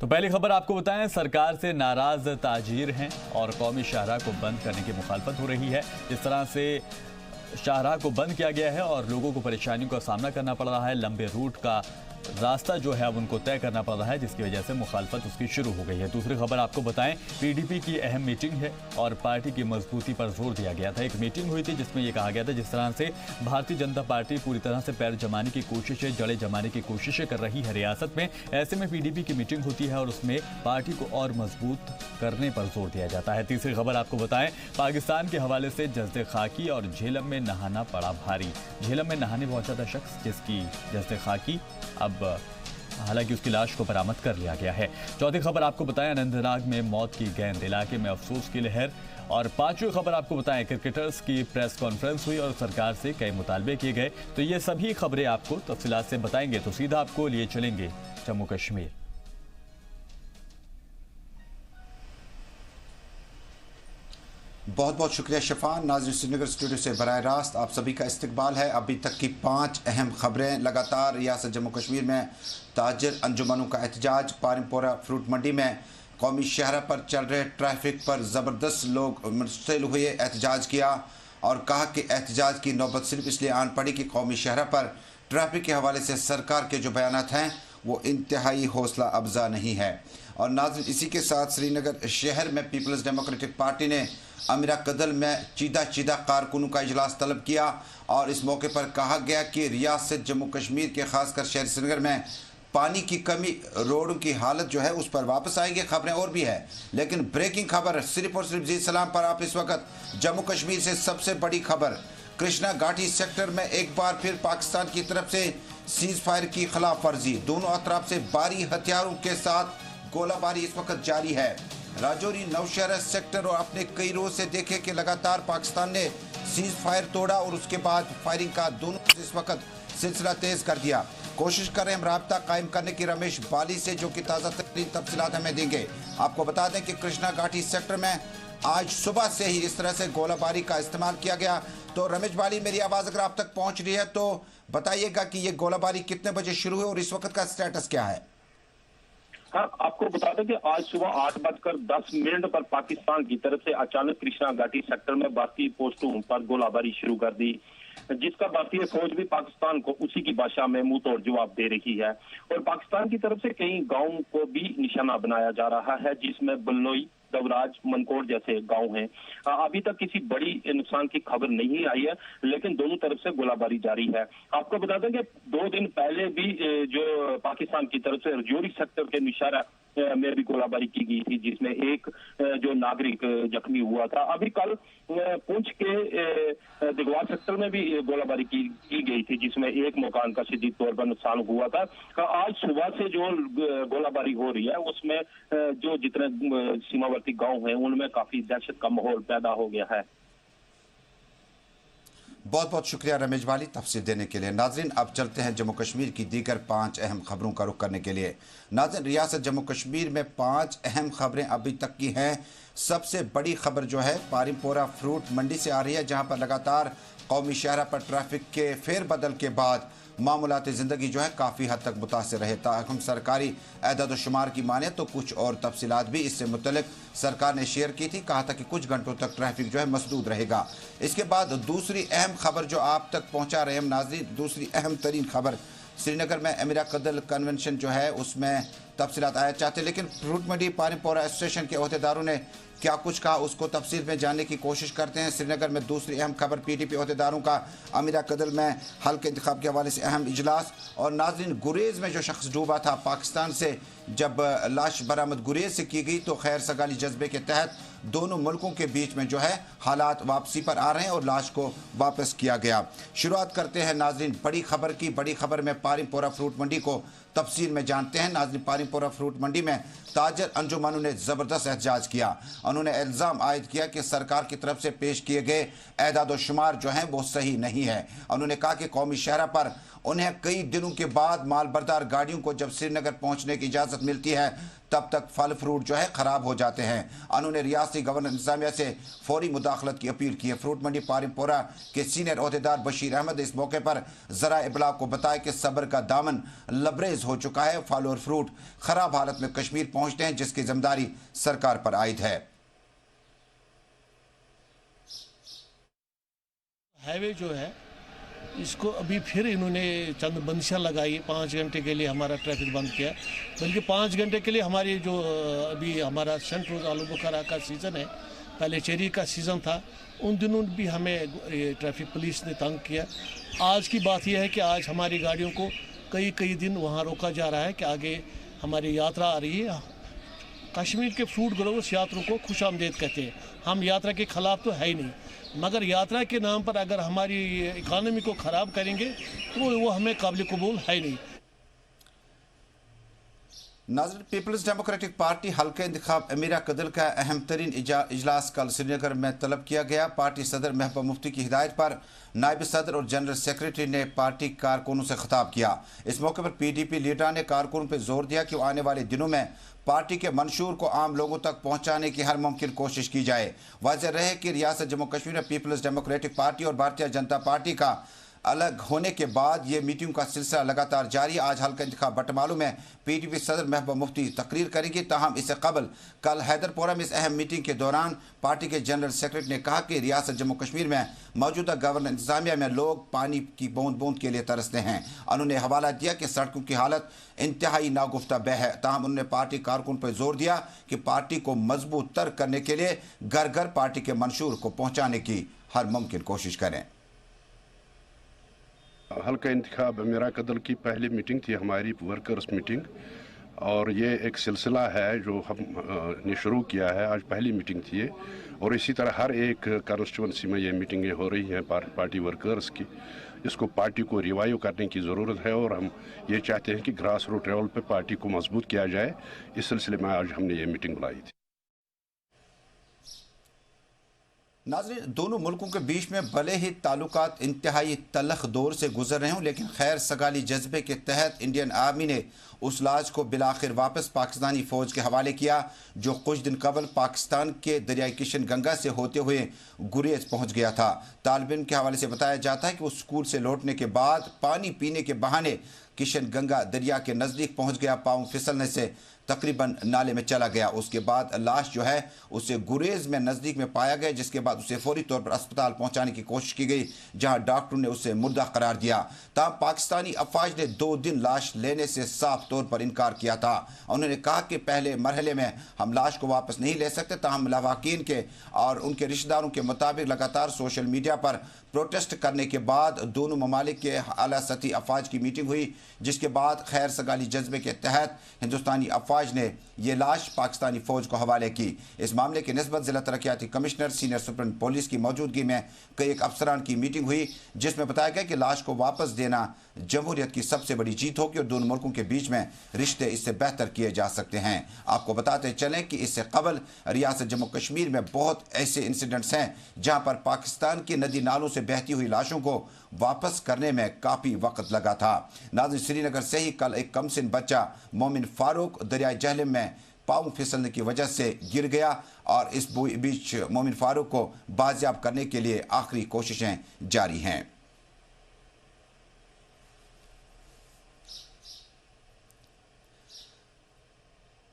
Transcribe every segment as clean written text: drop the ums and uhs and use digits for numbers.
तो पहली खबर आपको बताएं, सरकार से नाराज ताजिर हैं और कौमी शाहराह को बंद करने की मुखालफत हो रही है। जिस तरह से शाहराह को बंद किया गया है और लोगों को परेशानियों का सामना करना पड़ रहा है, लंबे रूट का रास्ता जो है अब उनको तय करना पड़ रहा है, जिसकी वजह से मुखालफत उसकी शुरू हो गई है। दूसरी खबर आपको बताएं, पीडीपी की अहम मीटिंग है और पार्टी की मजबूती पर जोर दिया गया था। एक मीटिंग हुई थी जिसमें यह कहा गया था जिस तरह से भारतीय जनता पार्टी पूरी तरह से पैर जमाने की कोशिशें, जड़ें जमाने की कोशिशें कर रही है रियासत में, ऐसे में पीडीपी की मीटिंग होती है और उसमें पार्टी को और मजबूत करने पर जोर दिया जाता है। तीसरी खबर आपको बताएं, पाकिस्तान के हवाले से जज्दे खाकी और झेलम में नहाना पड़ा भारी। झेलम में नहाने पहुंचा था शख्स जिसकी जज्दे खाकी, अब हालांकि उसकी लाश को बरामद कर लिया गया है। चौथी खबर आपको बताएं, अनंतनाग में मौत की गेंद, इलाके में अफसोस की लहर। और पांचवी खबर आपको बताएं, क्रिकेटर्स की प्रेस कॉन्फ्रेंस हुई और सरकार से कई मुतालबे किए गए। तो ये सभी खबरें आपको तफसीलात से बताएंगे, तो सीधा आपको लिए चलेंगे जम्मू कश्मीर। बहुत बहुत शुक्रिया शफान। नाज़रीन, श्रीनगर स्टूडियो से बराह रास्त आप सभी का इस्तकबाल है। अभी तक की 5 अहम खबरें। लगातार रियासत जम्मू कश्मीर में ताजिर अंजुमनों का एहतजाज। पारिमपोरा फ्रूट मंडी में कौमी शहरा पर चल रहे ट्रैफिक पर ज़बरदस्त लोग मुश्तिल हुए, एहतजाज किया और कहा कि एहतजाज की नौबत सिर्फ इसलिए आन पड़ी कि कौमी शहरा पर ट्रैफिक के हवाले से सरकार के जो बयानात हैं वो इंतहाई हौसला अफजा नहीं है। और नाज़रीन, इसी के साथ श्रीनगर शहर में पीपल्स डेमोक्रेटिक पार्टी ने अमीरा कदल में चीदा कारकुनों का इजलास तलब किया और इस मौके पर कहा गया कि रियासत जम्मू कश्मीर के खासकर शहर श्रीनगर में पानी की कमी, रोडों की हालत जो है उस पर वापस आएंगे। खबरें और भी है, लेकिन ब्रेकिंग खबर सिर्फ और सिर्फ जी सलाम पर आप इस वक्त जम्मू कश्मीर से सबसे बड़ी खबर, कृष्णा घाटी सेक्टर में एक बार फिर पाकिस्तान की तरफ से सीज फायर की खिलाफ वर्जी। दोनों अतराफ से भारी हथियारों के साथ गोलाबारी इस वक्त जारी है। राजौरी नौशहरा सेक्टर और अपने कई रोज से देखे कि लगातार पाकिस्तान ने सीज फायर तोड़ा और उसके बाद फायरिंग का दोनों इस वक्त सिलसिला तेज कर दिया। कोशिश कर रहे हैं हम राब्ता कायम करने की रमेश बाली से, जो कि ताज़ा तरीन तफसीलात हमें देंगे। आपको बता दें कि कृष्णा घाटी सेक्टर में आज सुबह से ही इस तरह से गोलाबारी का इस्तेमाल किया गया। तो रमेश बाली, मेरी आवाज़ अगर आप तक पहुँच रही है तो बताइएगा कि ये गोलाबारी कितने बजे शुरू हुई और इस वक्त का स्टेटस क्या है। हाँ, आपको बता दें कि आज सुबह 8:10 पर पाकिस्तान की तरफ से अचानक कृष्णा घाटी सेक्टर में भारतीय पोस्टों पर गोलाबारी शुरू कर दी, जिसका भारतीय फौज भी पाकिस्तान को उसी की भाषा में मुंह तोड़ जवाब दे रही है। और पाकिस्तान की तरफ से कई गांवों को भी निशाना बनाया जा रहा है, जिसमें बल्लोई, दवराज, मनकोट जैसे गांव हैं। अभी तक किसी बड़ी नुकसान की खबर नहीं आई है, लेकिन दोनों तरफ से गोलाबारी जारी है। आपको बता दें कि 2 दिन पहले भी जो पाकिस्तान की तरफ से रजौरी सेक्टर के निशारा में भी गोलाबारी की गई थी, जिसमें एक जो नागरिक जख्मी हुआ था। अभी कल पुंछ के दिगवार सेक्टर में भी गोलाबारी की गई थी, जिसमें एक मकान का शदीद तौर पर नुकसान हुआ था। आज सुबह से जो गोलाबारी हो रही है उसमें जो जितने सीमावर्ती गांव हैं उनमें काफी दहशत का माहौल पैदा हो गया है। बहुत बहुत शुक्रिया रमेश बाली तफसील देने के लिए। नाजरीन, अब चलते हैं जम्मू कश्मीर की दीगर 5 अहम खबरों का रुख करने के लिए। नाजरीन, रियासत जम्मू कश्मीर में 5 अहम खबरें अभी तक की हैं। सबसे बड़ी खबर जो है पारिमपोरा फ्रूट मंडी से आ रही है, जहां पर लगातार कौमी शहरा पर ट्रैफिक के फेरबदल के बाद मामूलात ज़िंदगी जो है काफ़ी हद तक मुतासर रहे। ताहम सरकारी एदाद शुमार की माने तो कुछ और तफसीलात भी इससे मुतल्लिक सरकार ने शेयर की थी। कहा था कि कुछ घंटों तक ट्रैफिक जो है मसदूद रहेगा। इसके बाद दूसरी अहम खबर जो आप तक पहुंचा रहे हम नाज़रीन, दूसरी अहम तरीन खबर श्रीनगर में अमीरा कदल कन्वेंशन जो है उसमें तफसीलात आया चाहते, लेकिन फ्रूट मंडी पारिमपोरा एसोसिएशन के अहदेदारों ने क्या कुछ कहा उसको तफसील में जानने की कोशिश करते हैं। श्रीनगर में दूसरी अहम खबर पीडीपी अहदेदारों का अमीरा कदल में हल्के इंतखाब के हवाले से अहम इजलास। और नाजरीन, गुरेज में जो शख्स डूबा था पाकिस्तान से जब लाश बरामद गुरेज से की गई तो खैर सगाली जज्बे के तहत दोनों मुल्कों के बीच में जो है हालात वापसी पर आ रहे हैं और लाश को वापस किया गया। शुरुआत करते हैं नाजरीन बड़ी खबर की। बड़ी खबर में पारिमपोरा फ्रूट मंडी को तफसील में जानते हैं। नाजरीन, पारिमपोरा फ्रूट मंडी में ताजर अंजुमनों ने ज़बरदस्त एहतजाज किया। उन्होंने इल्ज़ाम आयद किया कि सरकार की तरफ से पेश किए गए एदाद शुमार जो हैं वो सही नहीं है। उन्होंने कहा कि कौमी शहरा पर उन्हें कई दिनों के बाद मालबरदार गाड़ियों को जब श्रीनगर पहुंचने की इजाज़त मिलती है तब तक फल फ्रूट जो है ख़राब हो जाते हैं। उन्होंने रियासती गवर्नर इंतजामिया से फौरी मुदाखलत की अपील की है। फ्रूट मंडी पारिमपोरा के सीनियर अहदेदार बशीर अहमद इस मौके पर ज़रा इब्लाग को बताया कि सब्र का दामन लबरेज हो चुका है। फल और फ्रूट ख़राब हालत में कश्मीर पहुँचते हैं, जिसकी जिम्मेदारी सरकार पर आयद है। हाईवे जो है इसको अभी फिर इन्होंने चंद बंदिशां लगाई, 5 घंटे के लिए हमारा ट्रैफिक बंद किया। बल्कि 5 घंटे के लिए हमारी जो अभी हमारा सेंट रोज आलू बुखारा का सीज़न है, पहले चेरी का सीज़न था, उन दिनों भी हमें ट्रैफिक पुलिस ने तंग किया। आज की बात यह है कि आज हमारी गाड़ियों को कई दिन वहाँ रोका जा रहा है कि आगे हमारी यात्रा आ रही है। कश्मीर के फ्रूट ग्रोवर्स यात्रियों को खुश आमदेद कहते हैं। हम यात्रा के खिलाफ तो है ही नहीं, मगर यात्रा के नाम पर अगर हमारी इकानमी को ख़राब करेंगे तो वो हमें काबिल कबूल है ही नहीं। नाज़रीन, पीपल्स डेमोक्रेटिक पार्टी हल्के इंतखाब अमीरा कदल का अहम तरीन इजलास कल श्रीनगर में तलब किया गया। पार्टी सदर महबूबा मुफ्ती की हिदायत पर नायब सदर और जनरल सेक्रेटरी ने पार्टी कारकुनों से खिताब किया। इस मौके पर PDP लीडर ने कारकुनों पर जोर दिया कि आने वाले दिनों में पार्टी के मंशूर को आम लोगों तक पहुंचाने की हर मुमकिन कोशिश की जाए। वाज़ेह रहे कि रियासत जम्मू कश्मीर में पीपल्स डेमोक्रेटिक पार्टी और भारतीय जनता पार्टी का अलग होने के बाद ये मीटिंग का सिलसिला लगातार जारी। आज हल्का इंतखाब बटमालू में PDP सदर महबूबा मुफ्ती तकरीर करेंगी। ताहम इससे कबल कल हैदरपोरा में इस अहम मीटिंग के दौरान पार्टी के जनरल सेक्रेटरी ने कहा कि रियासत जम्मू कश्मीर में मौजूदा गवर्नर इंतजामिया में लोग पानी की बूंद बूंद के लिए तरसते हैं। उन्होंने हवाला दिया कि सड़कों की हालत इंतहाई नागुफ्ता बह है। ताहम उन्होंने पार्टी कारकुन पर जोर दिया कि पार्टी को मजबूत तर करने के लिए घर घर पार्टी के मंशूर को पहुँचाने की हर मुमकिन कोशिश करें। हल्का इंतखाब अमीरा कदल की पहली मीटिंग थी हमारी वर्कर्स मीटिंग, और ये एक सिलसिला है जो हमने शुरू किया है। आज पहली मीटिंग थी ये, और इसी तरह हर एक कॉन्स्टिट्यूंसी में ये मीटिंगें हो रही हैं पार्टी वर्कर्स की। इसको पार्टी को रिवाइव करने की ज़रूरत है और हम ये चाहते हैं कि ग्रास रूट लेवल पर पार्टी को मजबूत किया जाए। इस सिलसिले में आज हमने ये मीटिंग बुलाई थी। नाज़रीन, दोनों मुल्कों के बीच में भले ही ताल्लुकात इंतहाई तलख दौर से गुजर रहे हों, लेकिन खैर सगाली जज्बे के तहत इंडियन आर्मी ने उस लाश को बिलाखिर वापस पाकिस्तानी फ़ौज के हवाले किया जो कुछ दिन कबल पाकिस्तान के दरियाई किशन गंगा से होते हुए गुरेज पहुँच गया था। तालिब इल्म के हवाले से बताया जाता है कि वो स्कूल से लौटने के बाद पानी पीने के बहाने किशन गंगा दरिया के नज़दीक पहुँच गया। पाँव फिसलने से तकरीबन नाले में चला गया। उसके बाद लाश जो है उसे गुरेज में नज़दीक में पाया गया, जिसके बाद उसे फौरी तौर पर अस्पताल पहुंचाने की कोशिश की गई, जहां डॉक्टरों ने उसे मुर्दा करार दिया। तब पाकिस्तानी अफवाज ने 2 दिन लाश लेने से साफ तौर पर इनकार किया था। उन्होंने कहा कि पहले मरहले में हम लाश को वापस नहीं ले सकते। ताहम लवाकिन के और उनके रिश्तेदारों के मुताबिक लगातार सोशल मीडिया पर प्रोटेस्ट करने के बाद दोनों ममालिक के आला सतही अफवाज की मीटिंग हुई, जिसके बाद खैर सगाली जज्बे के तहत हिंदुस्तानी अफवाज ने यह लाश पाकिस्तानी फ़ौज को हवाले की। इस मामले की निस्बत ज़िला तरक्याती कमिश्नर सीनियर सुप्रीम पुलिस की मौजूदगी में कई एक अफसरान की मीटिंग हुई, जिसमें बताया गया कि लाश को वापस देना जमहूरियत की सबसे बड़ी जीत होगी और दोनों मुल्कों के बीच में रिश्ते इससे बेहतर किए जा सकते हैं। आपको बताते चलें कि इससे कबल रियासत जम्मू कश्मीर में बहुत ऐसे इंसिडेंट्स हैं जहाँ पर पाकिस्तान की नदी नालों से बहती हुई लाशों को वापस करने में काफ़ी वक्त लगा था। नाज़रीन, श्रीनगर से ही कल एक कमसिन बच्चा मोमिन फारूक दरियाई जहलम में पाँव फिसलने की वजह से गिर गया और इस बीच मोमिन फारूक को बाजियाब करने के लिए आखिरी कोशिशें जारी हैं।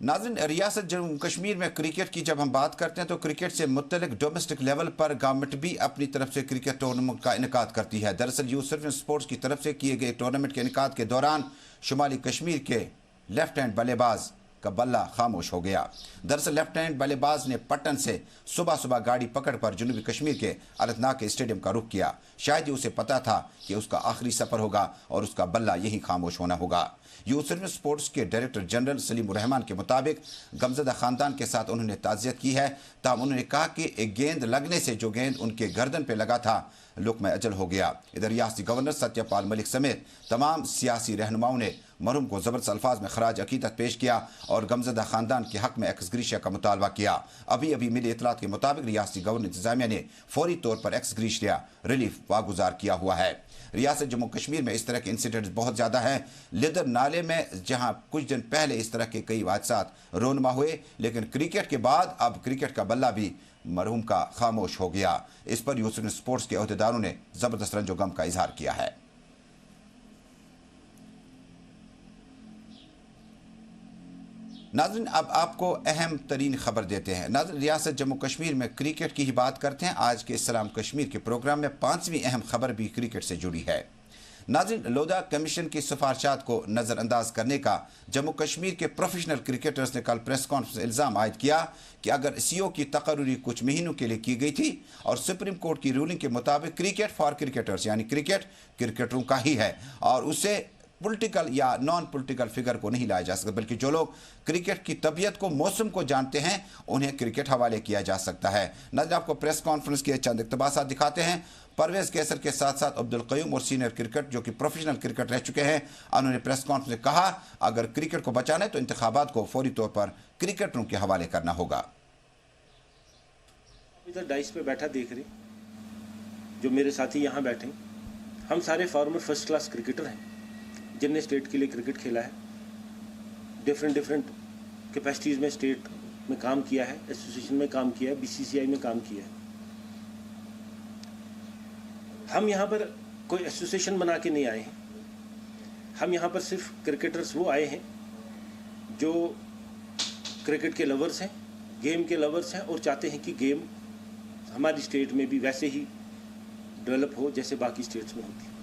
नाज़रीन, रियासत जम्मू कश्मीर में क्रिकेट की जब हम बात करते हैं तो क्रिकेट से मुतल्लिक डोमेस्टिक लेवल पर गवर्नमेंट भी अपनी तरफ से क्रिकेट टूर्नामेंट का इनेकाद करती है। दरअसल यूथ सर्विस स्पोर्ट्स की तरफ से किए गए टूर्नामेंट के इनेकाद के दौरान शुमाली कश्मीर के लेफ्ट हैंड बल्लेबाज का बल्ला खामोश हो गया। दरअसल लेफ्ट हैंड बल्लेबाज ने पटन से सुबह सुबह गाड़ी पकड़ पर जनूबी कश्मीर के अनंतनाग के स्टेडियम का रुख किया। शायद ही उसे पता था कि उसका आखिरी सफ़र होगा और उसका बल्ला यही खामोश होना होगा। यूसुफ स्पोर्ट्स के डायरेक्टर जनरल सलीम रहमान के मुताबिक गमजदा खानदान के साथ उन्होंने ताज़ियत की है। ताहम उन्होंने कहा कि एक गेंद लगने से जो गेंद उनके गर्दन पर लगा था लुक्मा अजल हो गया। इधर रियासती गवर्नर सत्यपाल मलिक समेत तमाम सियासी रहनुमाओं ने मरहूम को ज़बरदस्त अल्फाज में खराज अकीदत पेश किया और गमजदा खानदान के हक में एक्स ग्रीशिया का मुतालबा किया। अभी अभी मिली इतलात के मुताबिक रियासती गवर्नर इंतजामिया ने फौरी तौर पर एक्स ग्रीशिया रिलीफ वागुजार किया हुआ है। रियासत जम्मू कश्मीर में इस तरह के इंसिडेंट्स बहुत ज़्यादा हैं। लिदर नाले में जहां कुछ दिन पहले इस तरह के कई हादसा रोनमा हुए, लेकिन क्रिकेट के बाद अब क्रिकेट का बल्ला भी मरहूम का खामोश हो गया। इस पर यूसुफ स्पोर्ट्स के अहदेदारों ने ज़बरदस्त रंजो गम का इजहार किया है। नाज़रीन, अब आपको अहम तरीन खबर देते हैं। नाज़रीन, रियासत जम्मू कश्मीर में क्रिकेट की ही बात करते हैं। आज के सलाम कश्मीर के प्रोग्राम में 5वीं अहम खबर भी क्रिकेट से जुड़ी है। नाज़रीन, लोधा कमीशन की सिफारिशात को नज़रअंदाज करने का जम्मू कश्मीर के प्रोफेशनल क्रिकेटर्स ने कल प्रेस कॉन्फ्रेंस में इल्ज़ाम आयद किया कि अगर सीओ की तकर्री कुछ महीनों के लिए की गई थी और सुप्रीम कोर्ट की रूलिंग के मुताबिक क्रिकेट फॉर क्रिकेटर्स यानी क्रिकेट क्रिकेटरों का ही है और उससे पॉलिटिकल या नॉन पॉलिटिकल फिगर को नहीं लाया जा सकता, बल्कि जो लोग क्रिकेट की तबीयत को मौसम को जानते हैं उन्हें क्रिकेट हवाले किया जा सकता है। नाज़रीन, आपको प्रेस कॉन्फ्रेंस के चंद इक़्तिबासात दिखाते हैं। परवेज़ कैसर के साथ साथ अब्दुल क़य्यूम और सीनियर क्रिकेट जो कि प्रोफेशनल क्रिकेट रह चुके हैं, उन्होंने प्रेस कॉन्फ्रेंस में कहा अगर क्रिकेट को बचाना है तो इंतखाबात को फौरी तौर पर क्रिकेटरों के हवाले करना होगा। इधर डाइस पे बैठा देख रहे, जो मेरे साथी यहाँ बैठे, हम सारे फॉर्मर फर्स्ट क्लास क्रिकेटर हैं जिनने स्टेट के लिए क्रिकेट खेला है, डिफरेंट कैपेसिटीज़ में स्टेट में काम किया है, एसोसिएशन में काम किया है, बीसीसीआई में काम किया है। हम यहाँ पर कोई एसोसिएशन बना के नहीं आए हैं। हम यहाँ पर सिर्फ क्रिकेटर्स वो आए हैं जो क्रिकेट के लवर्स हैं, गेम के लवर्स हैं और चाहते हैं कि गेम हमारी स्टेट में भी वैसे ही डेवलप हो जैसे बाकी स्टेट्स में होती है।